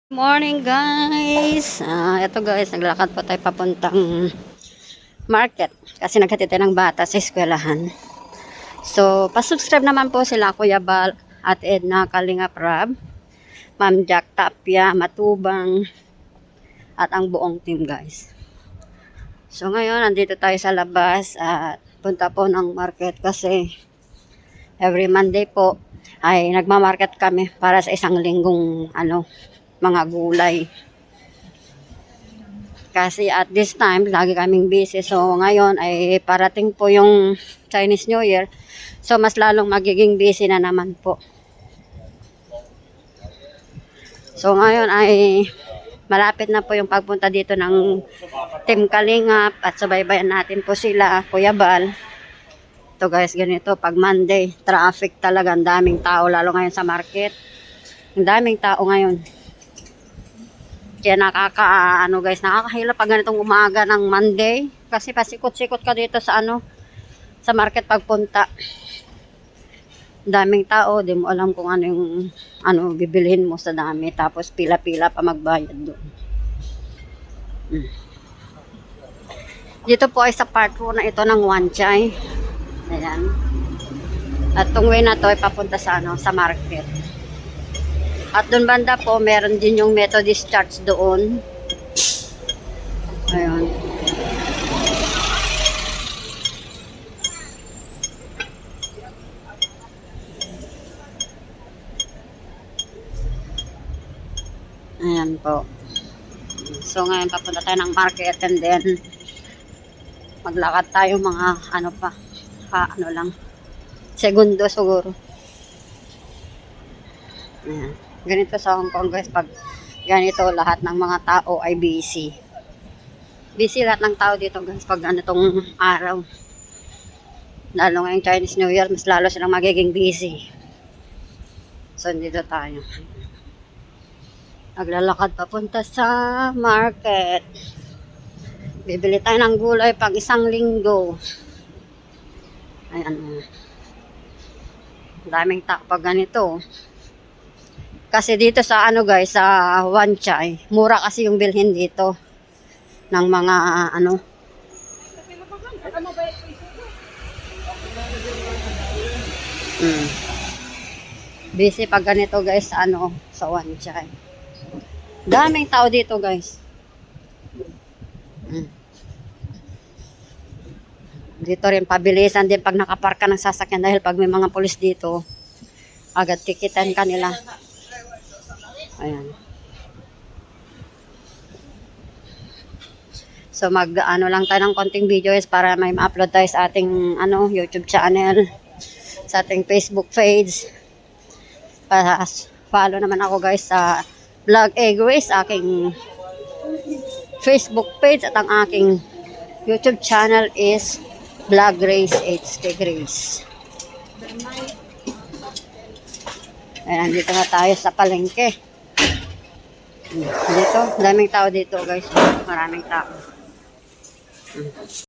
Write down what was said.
Morning guys. Ito guys, naglakad po tayo papuntang market kasi naghatid tayo ng bata sa eskwelahan. So, pasubscribe naman po sila Kuya Bal at Edna Kalinga Prab, Ma'am Jack Tapia, Matubang at ang buong team guys. So, ngayon nandito tayo sa labas at punta po ng market kasi every Monday po ay nagmamarket kami para sa isang linggong mga gulay. Kasi at this time, lagi kaming busy. So, ngayon ay parating po yung Chinese New Year. So, mas lalong magiging busy na naman po. So, ngayon ay malapit na po yung pagpunta dito ng Team Kalingap at subaybayan natin po sila, Kuya Bal. Ito guys, ganito. Pag Monday, traffic talaga. Ang daming tao, lalo ngayon sa market. Ang daming tao ngayon. Kaya nakakahilo pag ganitong umaga ng Monday. Kasi pasikot-sikot ka dito sa sa market pagpunta. Daming tao, di mo alam kung ano yung bibilhin mo sa dami. Tapos pila-pila pa magbayad doon. Dito po ay sa part 2 na ito ng Wanchay. Ayan. At itong way na to ay papunta sa sa market. At doon banda po, meron din yung Methodist Church doon. Ayun. Ayan po. So ngayon papunta tayo ng market and then maglakad tayo mga lang. Segundo siguro. Ayan. Ganito sa Hong Kong guys, pag ganito lahat ng mga tao ay busy. Busy lahat ng tao dito guys pag ganitong araw. Lalo ngayong Chinese New Year, mas lalo silang magiging busy. So dito tayo. Naglalakad papunta sa market. Bibili tayo ng gulay pag isang linggo. Ayan. Daming tao pag ganito. Kasi dito sa guys, sa Wanchay, mura kasi yung bilhin dito ng mga busy pag ganito guys sa Wanchay. Daming tao dito guys. Dito rin pabilisan din pag nakaparka ng sasakyan dahil pag may mga pulis dito, agad tikitan kanila. Ayan. So lang tayo ng konting videos para may ma-upload tayo sa ating YouTube channel, sa ating Facebook page. Para follow naman ako guys sa Vlog A Grace, aking Facebook page, at ang aking YouTube channel is Vlog Grace HK Grace. Ayan, dito na tayo sa palengke. Dito, daming tao dito guys. Maraming tao.